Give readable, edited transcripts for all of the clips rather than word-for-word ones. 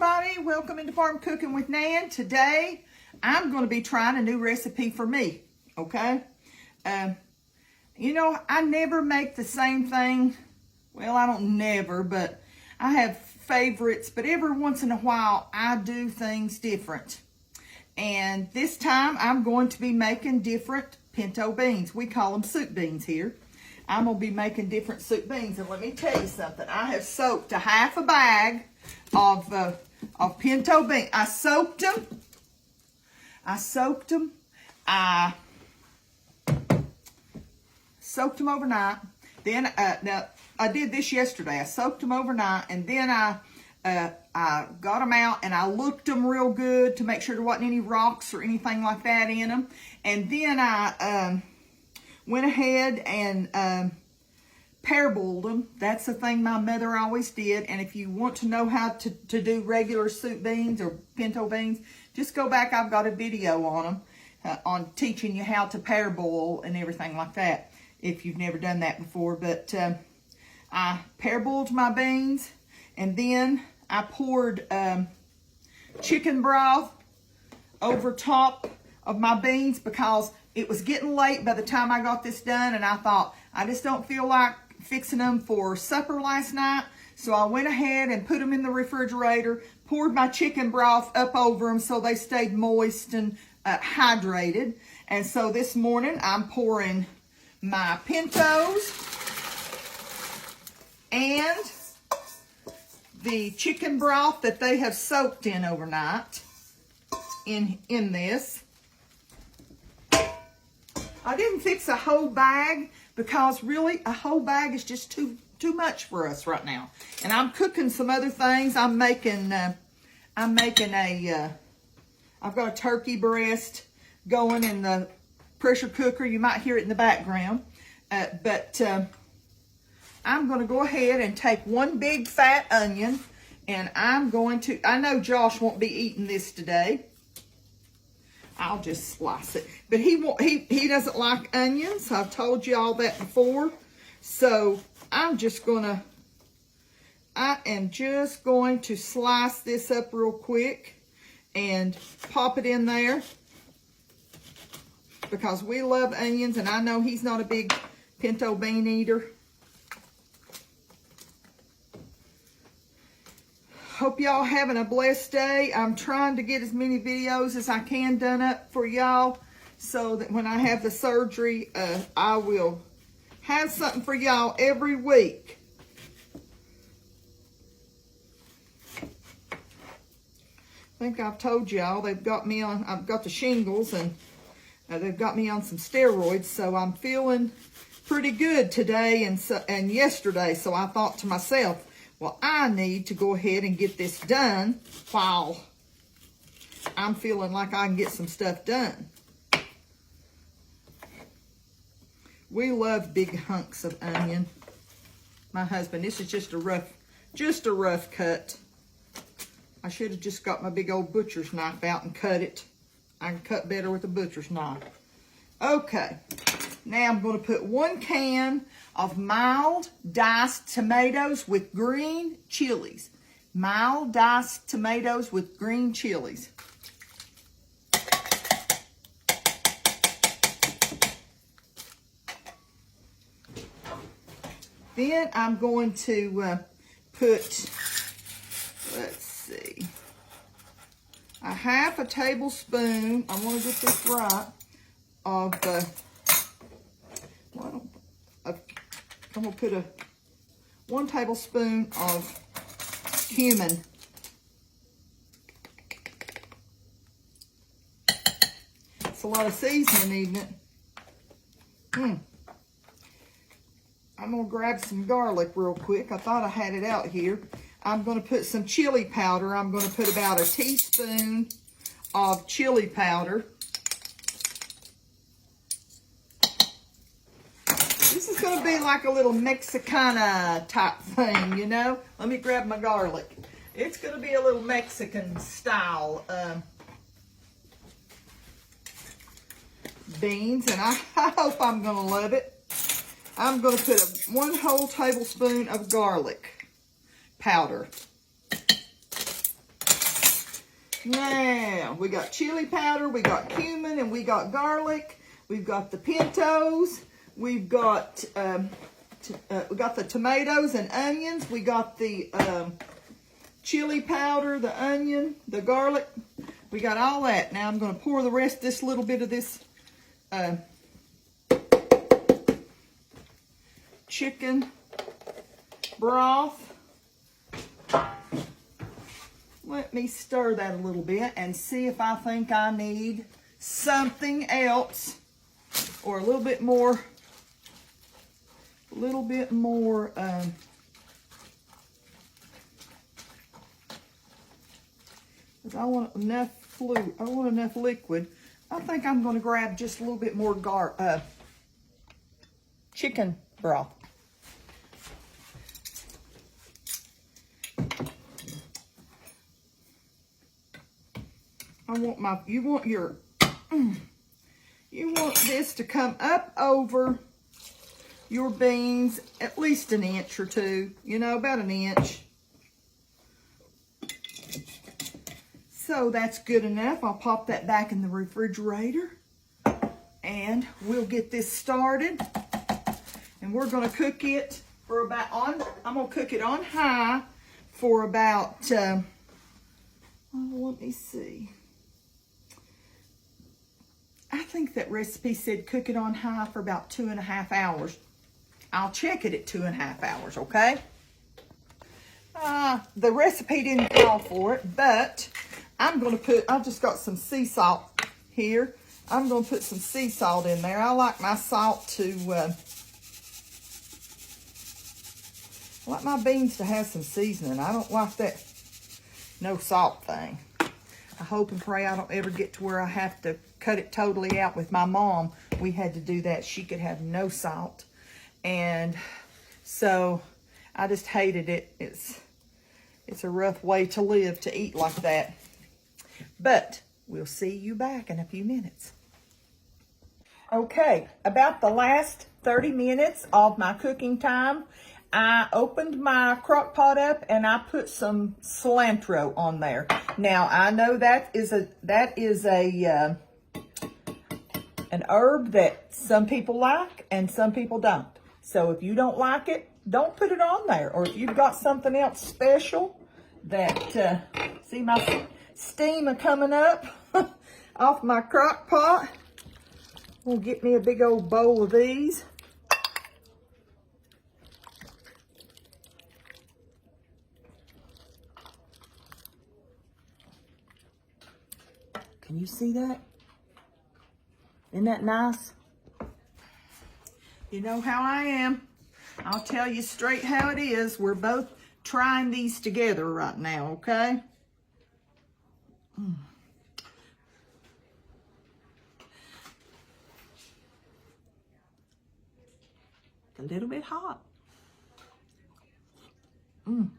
everybody, welcome into Farm Cooking with Nan. Today I'm going to be trying a new recipe for me, okay? You know, I never make the same thing. Well, I don't never, but I have favorites, but every once in a while I do things different. And this time I'm going to be making different pinto beans. We call them soup beans here. I'm going to be making different soup beans. And let me tell you something. I have soaked a half a bag of pinto beans. I soaked them. I soaked them overnight. Then, now, I did this yesterday. I soaked them overnight, and then I got them out, and I looked them real good to make sure there wasn't any rocks or anything like that in them. And then I went ahead and parboiled them. That's the thing my mother always did. And if you want to know how to do regular soup beans or pinto beans, just go back. I've got a video on them, on teaching you how to parboil and everything like that, if you've never done that before. But I parboiled my beans, and then I poured chicken broth over top of my beans because it was getting late by the time I got this done, and I thought, I just don't feel like fixing them for supper last night. So I went ahead and put them in the refrigerator, poured my chicken broth up over them so they stayed moist and hydrated. And so this morning I'm pouring my pintos and the chicken broth that they have soaked in overnight in this. I didn't fix a whole bag because really a whole bag is just too much for us right now. And I'm cooking some other things. I've got a turkey breast going in the pressure cooker. You might hear it in the background. But I'm going to go ahead and take one big fat onion, and I know Josh won't be eating this today. I'll just slice it. But he doesn't like onions. I've told you all that before. So I am just going to slice this up real quick and pop it in there because we love onions, and I know he's not a big pinto bean eater. Hope y'all having a blessed day. I'm trying to get as many videos as I can done up for y'all so that when I have the surgery, I will have something for y'all every week. I think I've told y'all I've got the shingles, and they've got me on some steroids, so I'm feeling pretty good today and yesterday. So I thought to myself, well, I need to go ahead and get this done while I'm feeling like I can get some stuff done. We love big hunks of onion. My husband, this is just a rough cut. I should have just got my big old butcher's knife out and cut it. I can cut better with a butcher's knife. Okay, now I'm going to put 1 can of mild diced tomatoes with green chilies. Mild diced tomatoes with green chilies. Then I'm going to put, let's see, a half a tablespoon, I want to get this right, of I'm going to put 1 tablespoon of cumin. It's a lot of seasoning, isn't it? I'm going to grab some garlic real quick. I thought I had it out here. I'm going to put some chili powder. I'm going to put about a teaspoon of chili powder. This is going to be like a little Mexicana type thing, you know. Let me grab my garlic. It's going to be a little Mexican style beans, and I hope I'm going to love it. I'm going to put 1 whole tablespoon of garlic powder. Now, we got chili powder, we got cumin, and we got garlic. We've got the pintos. We've got we got the tomatoes and onions. We got the chili powder, the onion, the garlic. We got all that. Now I'm going to pour the rest, this little bit of this chicken broth. Let me stir that a little bit and see if I think I need something else or a little bit more, because I want enough fluid, I want enough liquid. I think I'm going to grab just a little bit more chicken broth. You want this to come up over your beans at least an inch or two, you know, about an inch. So that's good enough. I'll pop that back in the refrigerator and we'll get this started. And we're gonna cook it for about I'm gonna cook it on high for about, let me see. I think that recipe said cook it on high for about 2.5 hours. I'll check it at 2.5 hours, okay? The recipe didn't call for it, but I'm gonna I've just got some sea salt here. I'm gonna put some sea salt in there. I like my salt to, I like my beans to have some seasoning. I don't like that no salt thing. I hope and pray I don't ever get to where I have to cut it totally out. With my mom, we had to do that. She could have no salt. And so I just hated it. It's a rough way to live, to eat like that. But we'll see you back in a few minutes. Okay, about the last 30 minutes of my cooking time, I opened my crock pot up and I put some cilantro on there. Now I know that is an herb that some people like and some people don't. So if you don't like it, don't put it on there. Or if you've got something else special that, see my steam are coming up off my crock pot. We'll get me a big old bowl of these. Can you see that? Isn't that nice? You know how I am. I'll tell you straight how it is. We're both trying these together right now, okay? It's a little bit hot. You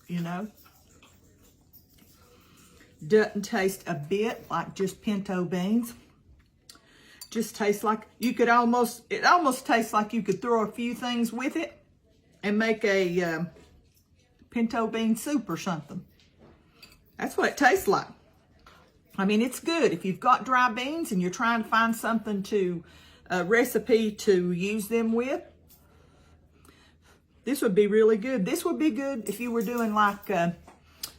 know? Doesn't taste a bit like just pinto beans. Just tastes like it almost tastes like you could throw a few things with it and make a pinto bean soup or something. That's what it tastes like. I mean, it's good. If you've got dry beans and you're trying to find something a recipe to use them with, this would be really good. This would be good if you were doing like,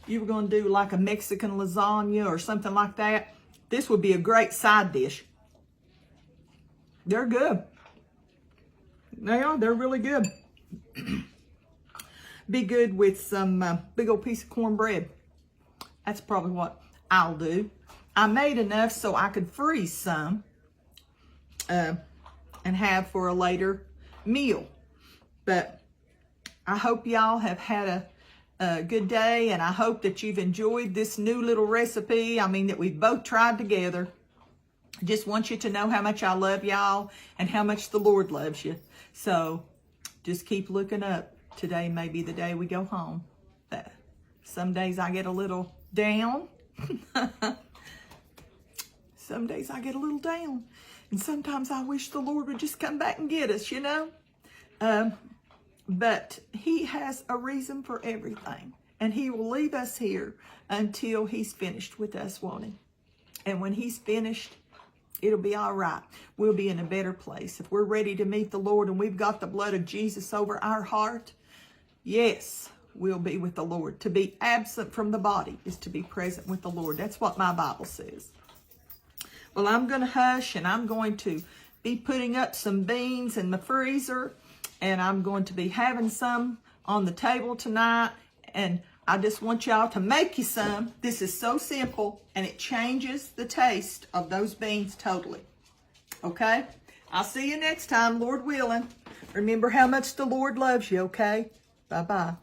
you were going to do like a Mexican lasagna or something like that. This would be a great side dish. They're good. They're really good. Be good with some big old piece of cornbread. That's probably what I'll do. I made enough so I could freeze some and have for a later meal. But I hope y'all have had a good day, and I hope that you've enjoyed this new little recipe. I mean, that we've both tried together. Just want you to know how much I love y'all and how much the Lord loves you. So just keep looking up. Today may be the day we go home. But some days I get a little down. Some days I get a little down. And sometimes I wish the Lord would just come back and get us, you know. But he has a reason for everything. And he will leave us here until he's finished with us, won't he? And when he's finished, it'll be all right. We'll be in a better place. If we're ready to meet the Lord and we've got the blood of Jesus over our heart, yes, we'll be with the Lord. To be absent from the body is to be present with the Lord. That's what my Bible says. Well, I'm going to hush, and I'm going to be putting up some beans in the freezer, and I'm going to be having some on the table tonight, and I just want y'all to make you some. This is so simple, and it changes the taste of those beans totally. Okay? I'll see you next time, Lord willing. Remember how much the Lord loves you, okay? Bye-bye.